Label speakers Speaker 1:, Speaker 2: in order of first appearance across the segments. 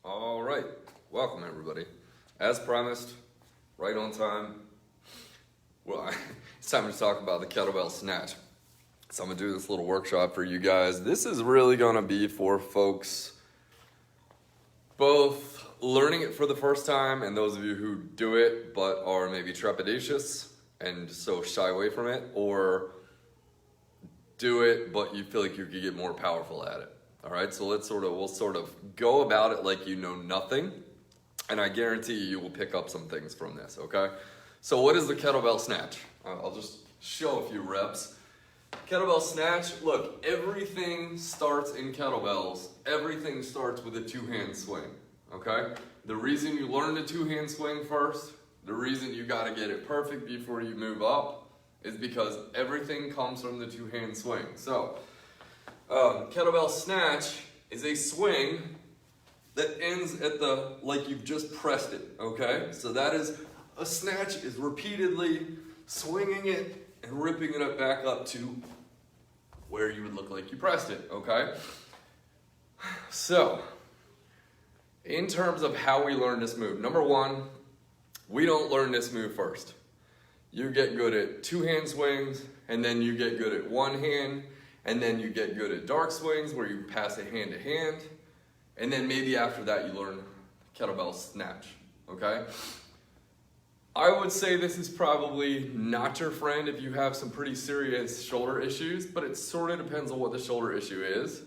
Speaker 1: All right, welcome everybody. As promised, right on time. Well, it's time to talk about the Kettlebell Snatch. So I'm gonna do this little workshop for you guys. This is really gonna be for folks both learning it for the first time and those of you who do it but are maybe trepidatious and so shy away from it, or do it but you feel like you could get more powerful at it. All right, so we'll sort of go about it like you know nothing, and I guarantee you will pick up some things from this, okay? So what is the kettlebell snatch? I'll just show a few reps. Kettlebell snatch, look, everything starts in kettlebells. Everything starts with a two-hand swing, okay? The reason you learn the two-hand swing first, the reason you gotta get it perfect before you move up, is because everything comes from the two-hand swing. So, kettlebell snatch is a swing that ends at like you've just pressed it, okay? So that is, a snatch is repeatedly swinging it and ripping it back up to where you would look like you pressed it, okay? So, in terms of how we learn this move, number one, we don't learn this move first. You get good at two-hand swings, and then you get good at one hand, and then you get good at dark swings where you pass it hand to hand, and then maybe after that you learn kettlebell snatch, okay? I would say this is probably not your friend if you have some pretty serious shoulder issues, but it sort of depends on what the shoulder issue is.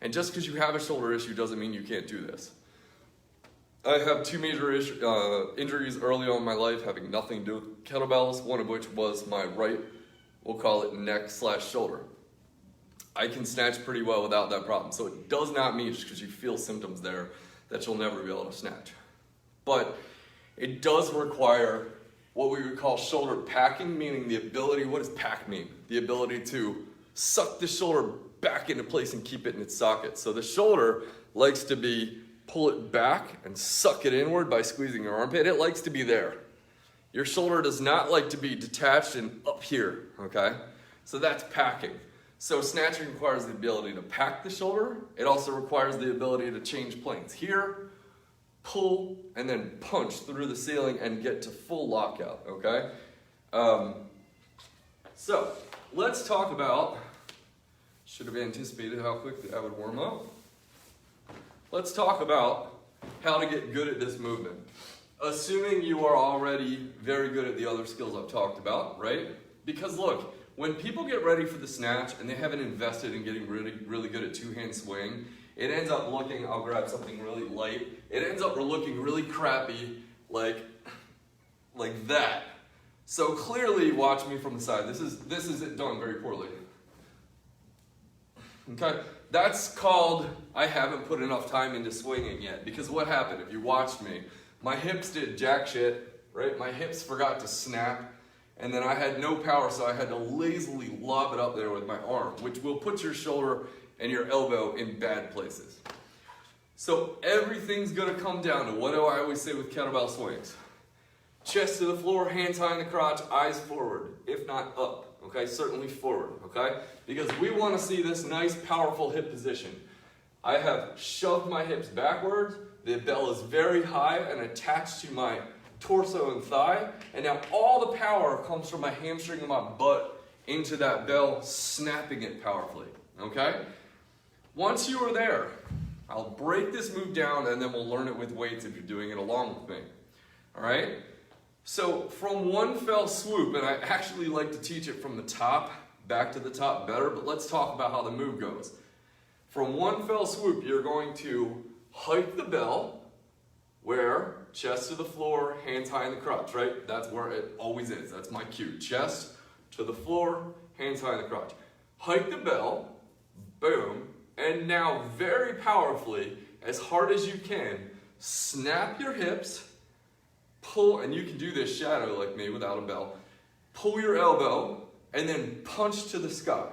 Speaker 1: And just because you have a shoulder issue doesn't mean you can't do this. I have two major injuries early on in my life having nothing to do with kettlebells, one of which was my right, we'll call it neck/shoulder. I can snatch pretty well without that problem. So it does not mean just because you feel symptoms there that you'll never be able to snatch. But it does require what we would call shoulder packing, meaning the ability, what does pack mean? The ability to suck the shoulder back into place and keep it in its socket. So the shoulder likes to pull it back and suck it inward by squeezing your armpit. It likes to be there. Your shoulder does not like to be detached and up here, okay? So that's packing. So snatching requires the ability to pack the shoulder. It also requires the ability to change planes. Here, pull, and then punch through the ceiling and get to full lockout, okay? So let's talk about, should have anticipated how quickly I would warm up. Let's talk about how to get good at this movement. Assuming you are already very good at the other skills I've talked about, right? Because look, when people get ready for the snatch and they haven't invested in getting really good at two-hand swing, it ends up looking, I'll grab something really light, it ends up looking really crappy like that. So clearly, watch me from the side. This is it done very poorly. Okay, that's called, I haven't put enough time into swinging yet. Because what happened, if you watched me, my hips did jack shit, right? My hips forgot to snap. And then I had no power, so I had to lazily lob it up there with my arm, which will put your shoulder and your elbow in bad places. So everything's gonna come down to, what do I always say with kettlebell swings? Chest to the floor, hands high in the crotch, eyes forward, if not up, okay? Certainly forward, okay? Because we wanna see this nice, powerful hip position. I have shoved my hips backwards, the bell is very high and attached to my torso and thigh, and now all the power comes from my hamstring and my butt into that bell, snapping it powerfully, okay? Once you are there, I'll break this move down and then we'll learn it with weights if you're doing it along with me, all right? So from one fell swoop, and I actually like to teach it from the top, back to the top better, but let's talk about how the move goes. From one fell swoop, you're going to hike the bell, where chest to the floor, hands high in the crotch, right? That's where it always is. That's my cue. Chest to the floor, hands high in the crotch. Hike the bell, boom, and now very powerfully, as hard as you can, snap your hips, pull, and you can do this shadow like me without a bell, pull your elbow, and then punch to the sky.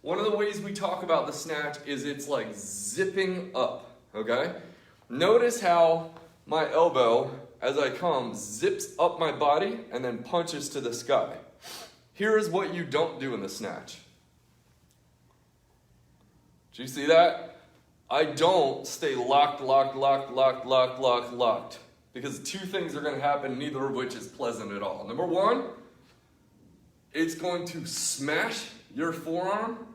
Speaker 1: One of the ways we talk about the snatch is it's like zipping up, okay? Notice how my elbow, as I come, zips up my body and then punches to the sky. Here is what you don't do in the snatch. Do you see that? I don't stay locked. Because two things are gonna happen, neither of which is pleasant at all. Number one, it's going to smash your forearm,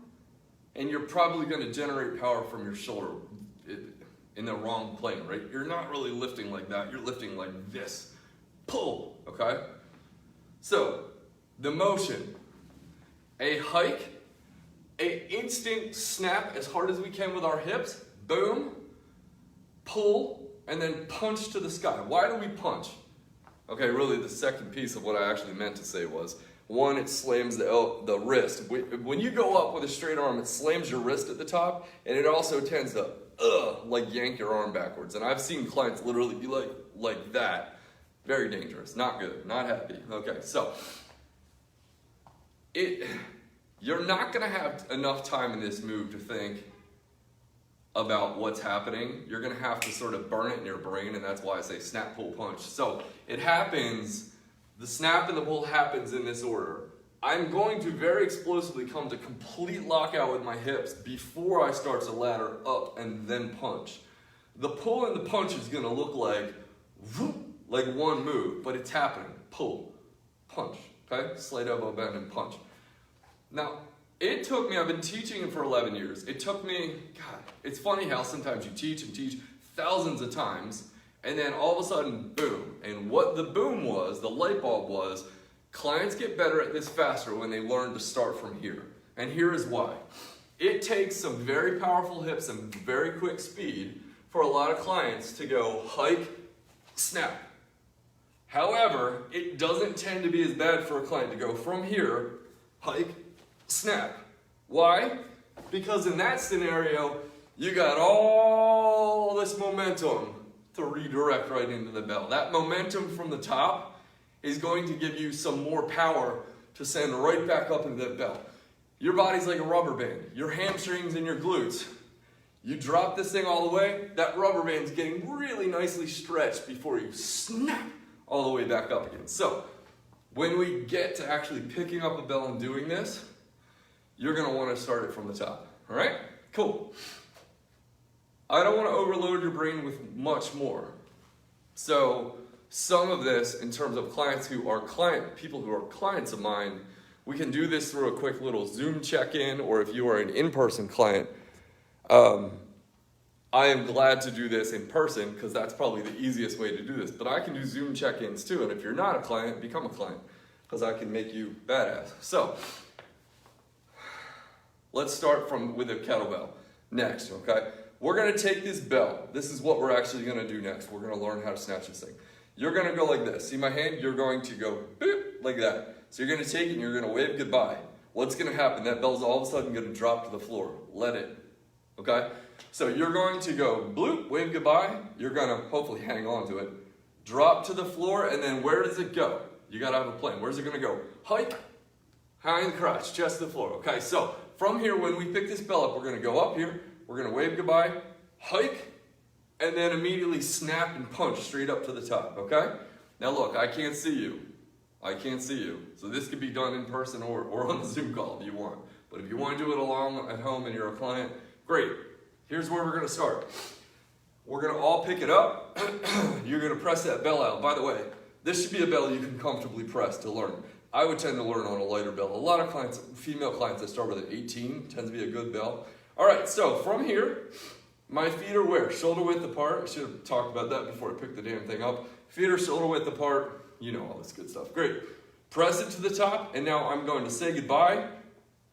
Speaker 1: and you're probably gonna generate power from your shoulder in the wrong plane, right? You're not really lifting like that, you're lifting like this. Pull, okay? So, the motion, a hike, a instant snap as hard as we can with our hips, boom, pull, and then punch to the sky. Why do we punch? Okay, really the second piece of what I actually meant to say was, one, it slams the wrist. When you go up with a straight arm, it slams your wrist at the top, and it also tends to, like yank your arm backwards. And I've seen clients literally be like that. Very dangerous, not good, not happy. Okay, so, you're not gonna have enough time in this move to think about what's happening. You're gonna have to sort of burn it in your brain, and that's why I say snap, pull, punch. So it happens, the snap and the pull happens in this order. I'm going to very explosively come to complete lockout with my hips before I start to ladder up and then punch. The pull and the punch is gonna look like one move, but it's happening. Pull, punch, okay? Slight elbow bend and punch. Now, it took me, I've been teaching for 11 years. It took me, God, it's funny how sometimes you teach and teach thousands of times, and then all of a sudden, boom. And what the boom was, the light bulb was, clients get better at this faster when they learn to start from here. And here is why. It takes some very powerful hips and very quick speed for a lot of clients to go hike, snap. However, it doesn't tend to be as bad for a client to go from here, hike, snap. Why? Because in that scenario, you got all this momentum to redirect right into the bell. That momentum from the top is going to give you some more power to send right back up into that bell. Your body's like a rubber band. Your hamstrings and your glutes. You drop this thing all the way, that rubber band's getting really nicely stretched before you snap all the way back up again. So, when we get to actually picking up a bell and doing this, you're gonna wanna start it from the top, all right? Cool. I don't wanna overload your brain with much more. So, some of this, in terms of clients who are people who are clients of mine, we can do this through a quick little Zoom check-in, or if you are an in-person client, I am glad to do this in person because that's probably the easiest way to do this. But I can do Zoom check-ins too, and if you're not a client, become a client because I can make you badass. So, let's start with a kettlebell next, okay? We're gonna take this bell. This is what we're actually gonna do next. We're gonna learn how to snatch this thing. You're gonna go like this. See my hand? You're going to go boop, like that. So you're gonna take it and you're gonna wave goodbye. What's gonna happen? That bell's all of a sudden gonna drop to the floor. Let it, okay? So you're going to go bloop, wave goodbye. You're gonna hopefully hang on to it. Drop to the floor, and then where does it go? You gotta have a plan. Where's it gonna go? Hike, high in the crotch, chest to the floor. Okay, so from here, when we pick this bell up, we're gonna go up here, we're gonna wave goodbye, hike, and then immediately snap and punch straight up to the top, okay? Now look, I can't see you. I can't see you. So this could be done in person or on a Zoom call if you want. But if you want to do it along at home and you're a client, great. Here's where we're gonna start. We're gonna all pick it up. You're gonna press that bell out. By the way, this should be a bell you can comfortably press to learn. I would tend to learn on a lighter bell. A lot of clients, female clients that start with an 18, tends to be a good bell. All right, so from here, my feet are where? Shoulder width apart. I should have talked about that before I picked the damn thing up. Feet are shoulder width apart. You know all this good stuff. Great. Press it to the top, and now I'm going to say goodbye.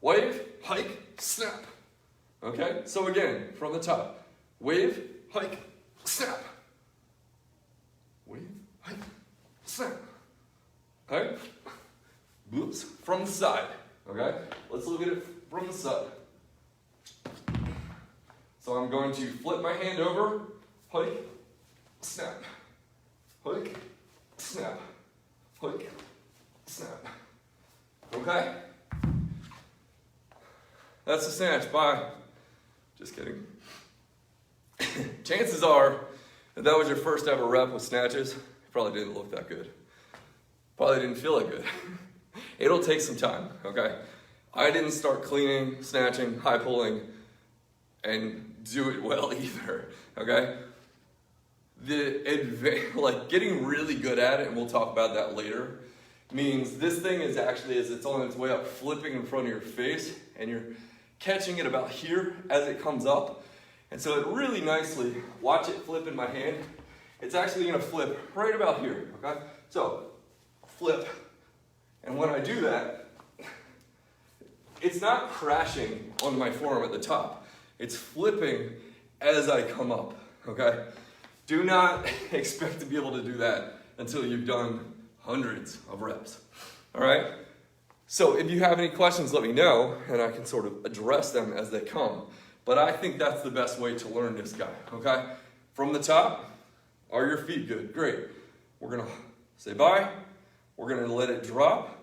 Speaker 1: Wave, hike, snap. Okay, so again, from the top. Wave, hike, snap. Wave, hike, snap. Okay? Oops, from the side. Okay? Let's look at it from the side. So I'm going to flip my hand over, hike, snap. Hike, snap. Hike, snap. Okay? That's the snatch. Bye. Just kidding. Chances are, if that was your first ever rep with snatches, you probably didn't look that good. Probably didn't feel that good. It'll take some time, okay? I didn't start cleaning, snatching, high pulling and do it well either, okay? Like getting really good at it, and we'll talk about that later, means this thing is actually, as it's on its way up, flipping in front of your face, and you're catching it about here as it comes up. And so it really nicely, watch it flip in my hand. It's actually gonna flip right about here, okay? So, flip, and when I do that, it's not crashing on my forearm at the top. It's flipping as I come up, okay? Do not expect to be able to do that until you've done hundreds of reps, all right? So if you have any questions, let me know, and I can sort of address them as they come. But I think that's the best way to learn this guy, okay? From the top, are your feet good? Great. We're gonna say bye. We're gonna let it drop.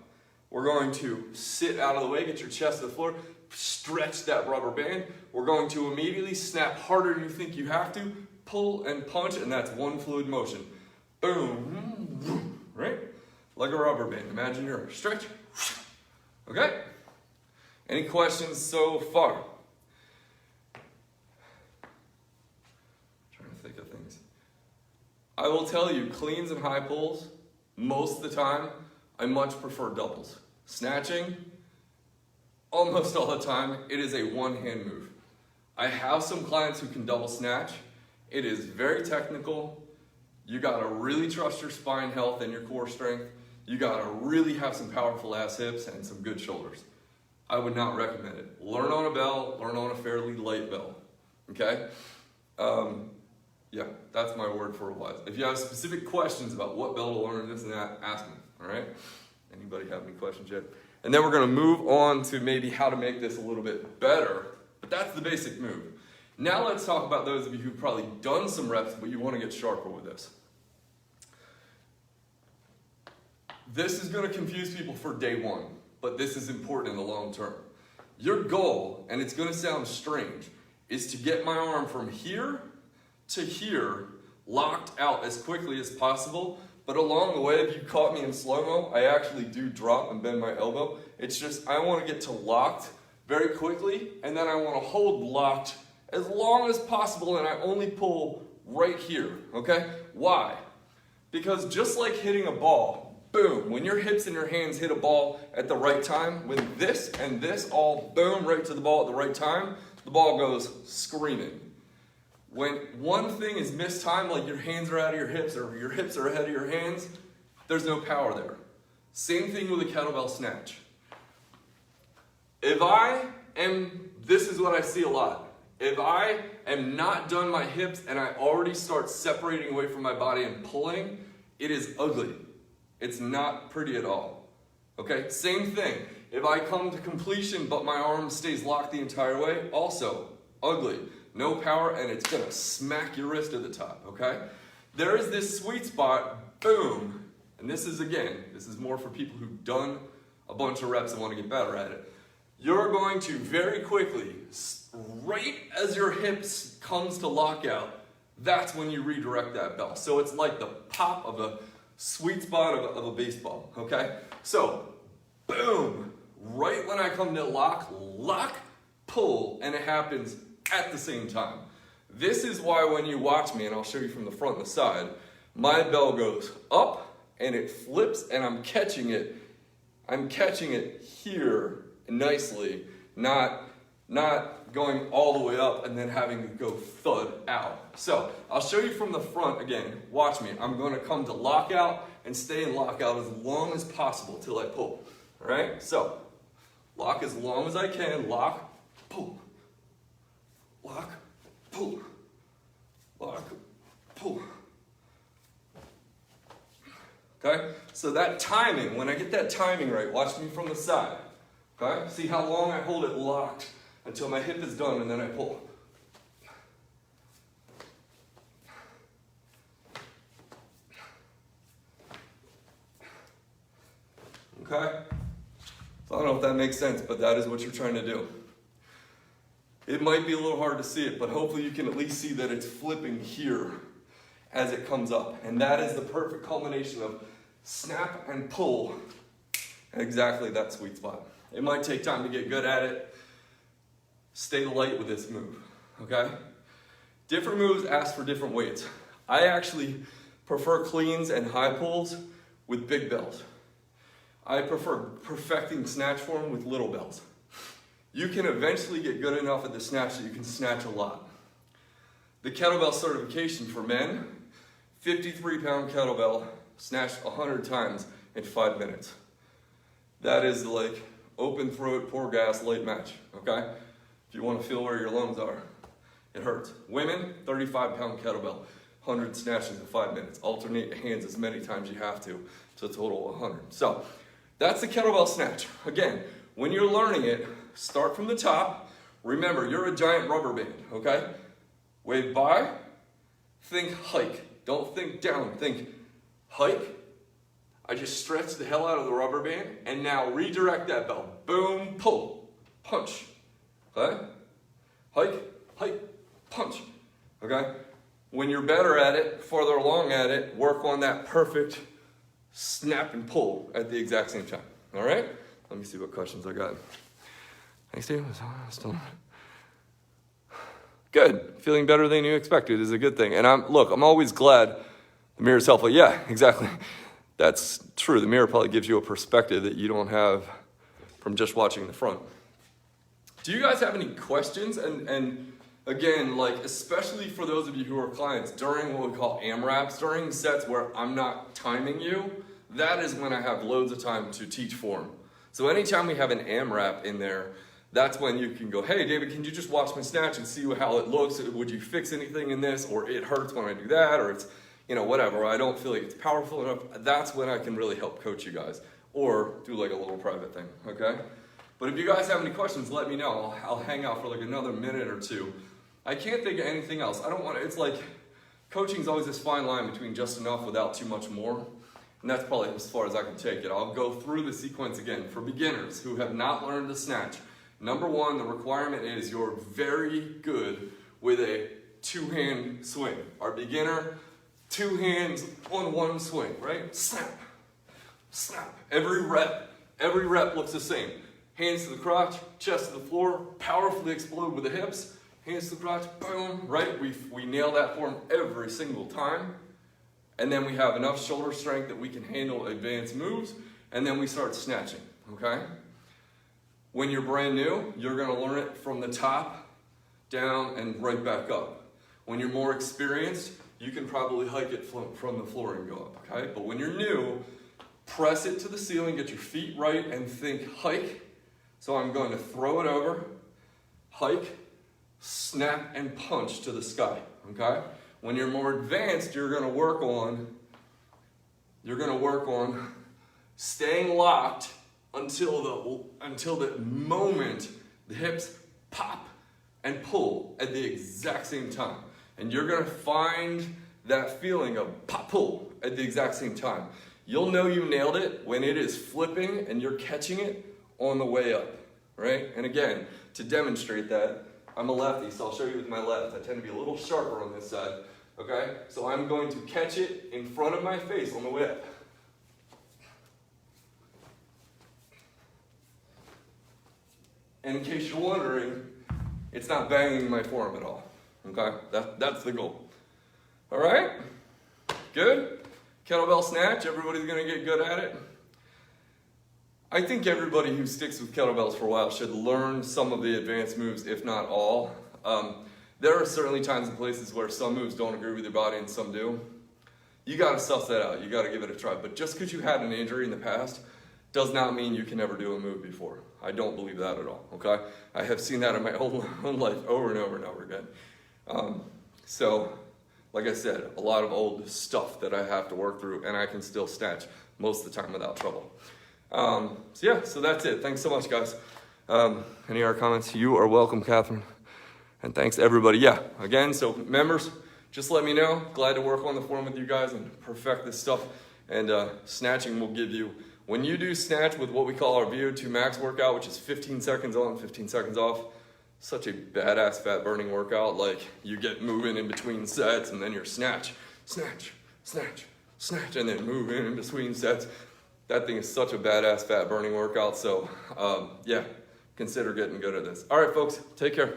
Speaker 1: We're going to sit out of the way, get your chest to the floor, stretch that rubber band. We're going to immediately snap harder than you think you have to, pull and punch, and that's one fluid motion. Boom, right? Like a rubber band. Imagine you're stretching. Okay? Any questions so far? Trying to think of things. I will tell you, cleans and high pulls, most of the time, I much prefer doubles. Snatching, almost all the time, it is a one-hand move. I have some clients who can double snatch. It is very technical. You gotta really trust your spine health and your core strength. You gotta really have some powerful ass hips and some good shoulders. I would not recommend it. Learn on a bell, learn on a fairly light bell, okay? Yeah, that's my word for what. If you have specific questions about what bell to learn, this and that, ask me, all right? Anybody have any questions yet? And then we're gonna move on to maybe how to make this a little bit better, but that's the basic move. Now let's talk about those of you who've probably done some reps, but you wanna get sharper with this. This is gonna confuse people for day one, but this is important in the long term. Your goal, and it's gonna sound strange, is to get my arm from here to here, locked out as quickly as possible, but along the way, if you caught me in slow-mo, I actually do drop and bend my elbow. It's just, I wanna get to locked very quickly, and then I wanna hold locked as long as possible, and I only pull right here, okay? Why? Because just like hitting a ball, boom, when your hips and your hands hit a ball at the right time, when this and this all boom right to the ball at the right time, the ball goes screaming. When one thing is mistimed, like your hands are out of your hips or your hips are ahead of your hands, there's no power there. Same thing with a kettlebell snatch. This is what I see a lot. If I am not done my hips and I already start separating away from my body and pulling, it is ugly. It's not pretty at all. Okay, same thing. If I come to completion but my arm stays locked the entire way, also ugly. No power, and it's gonna smack your wrist at the top, okay? There is this sweet spot, boom, and this is more for people who've done a bunch of reps and wanna get better at it. You're going to very quickly, right as your hips comes to lockout, that's when you redirect that bell. So it's like the pop of a sweet spot of a baseball, okay? So, boom, right when I come to lock, pull, and it happens at the same time. This is why when you watch me, and I'll show you from the front and the side, my bell goes up and it flips and I'm catching it here nicely, not going all the way up and then having to go thud out. So I'll show you from the front again. Watch me. I'm going to come to lockout and stay in lockout as long as possible till I pull. All right? So lock as long as I can. Lock, pull. Lock, pull. Lock, pull. Okay? So that timing, when I get that timing right, watch me from the side. Okay? See how long I hold it locked until my hip is done and then I pull. Okay? So I don't know if that makes sense, but that is what you're trying to do. It might be a little hard to see it, but hopefully you can at least see that it's flipping here as it comes up. And that is the perfect culmination of snap and pull at exactly that sweet spot. It might take time to get good at it. Stay light with this move, okay? Different moves ask for different weights. I actually prefer cleans and high pulls with big bells. I prefer perfecting snatch form with little bells. You can eventually get good enough at the snatch that you can snatch a lot. The kettlebell certification for men, 53-pound kettlebell, snatched 100 times in 5 minutes. That is like open throat, pour gas, late match, okay? If you want to feel where your lungs are, it hurts. Women, 35-pound kettlebell, 100 snatches in 5 minutes. Alternate hands as many times you have to a total of 100. So that's the kettlebell snatch. Again, when you're learning it, start from the top. Remember, you're a giant rubber band, okay? Wave by, think hike. Don't think down, think hike. I just stretch the hell out of the rubber band, and now redirect that belt. Boom, pull, punch, okay? Hike, punch, okay? When you're better at it, farther along at it, work on that perfect snap and pull at the exact same time, all right? Let me see what questions I got. Thanks, Steve. Good. Feeling better than you expected is a good thing. And I'm always glad the mirror's helpful. Yeah, exactly. That's true. The mirror probably gives you a perspective that you don't have from just watching the front. Do you guys have any questions? And again, like, especially for those of you who are clients, during what we call AMRAPs, during sets where I'm not timing you, that is when I have loads of time to teach form. So anytime we have an AMRAP in there, that's when you can go, hey, David, can you just watch my snatch and see how it looks? Would you fix anything in this? Or it hurts when I do that, or it's, whatever. I don't feel like it's powerful enough. That's when I can really help coach you guys. Or do like a little private thing, okay? But if you guys have any questions, let me know. I'll hang out for like another minute or two. I can't think of anything else. It's like, coaching's always this fine line between just enough without too much more. And that's probably as far as I can take it. I'll go through the sequence again. For beginners who have not learned to snatch, number one, the requirement is you're very good with a two-hand swing. Our beginner, 2 hands on one swing, right? Snap, snap. Every rep looks the same. Hands to the crotch, chest to the floor, powerfully explode with the hips. Hands to the crotch, boom, right? We nail that form every single time. And then we have enough shoulder strength that we can handle advanced moves. And then we start snatching, okay? When you're brand new, you're gonna learn it from the top, down, and right back up. When you're more experienced, you can probably hike it from the floor and go up, okay? But when you're new, press it to the ceiling, get your feet right, and think hike. So I'm going to throw it over, hike, snap, and punch to the sky, okay? When you're more advanced, you're gonna work on staying locked until the moment the hips pop and pull at the exact same time. And you're gonna find that feeling of pop, pull at the exact same time. You'll know you nailed it when it is flipping and you're catching it on the way up, right? And again, to demonstrate that, I'm a lefty, so I'll show you with my left. I tend to be a little sharper on this side, okay? So I'm going to catch it in front of my face on the way up. And in case you're wondering, it's not banging my forearm at all, okay? That's the goal. All right? Good? Kettlebell snatch, everybody's gonna get good at it. I think everybody who sticks with kettlebells for a while should learn some of the advanced moves, if not all. There are certainly times and places where some moves don't agree with your body and some do. You gotta suss that out, you gotta give it a try. But just because you had an injury in the past does not mean you can never do a move before. I don't believe that at all, okay? I have seen that in my own life over and over and over again. So, like I said, a lot of old stuff that I have to work through, and I can still snatch most of the time without trouble. So that's it. Thanks so much, guys. Any other comments? You are welcome, Catherine. And thanks, everybody. Yeah, again, so members, just let me know. Glad to work on the form with you guys and perfect this stuff. And snatching will give you, when you do snatch with what we call our VO2 max workout, which is 15 seconds on, 15 seconds off, such a badass fat burning workout. Like, you get moving in between sets and then you're snatch, snatch, snatch, snatch, and then move in between sets. That thing is such a badass fat burning workout. So yeah, consider getting good at this. All right, folks, take care.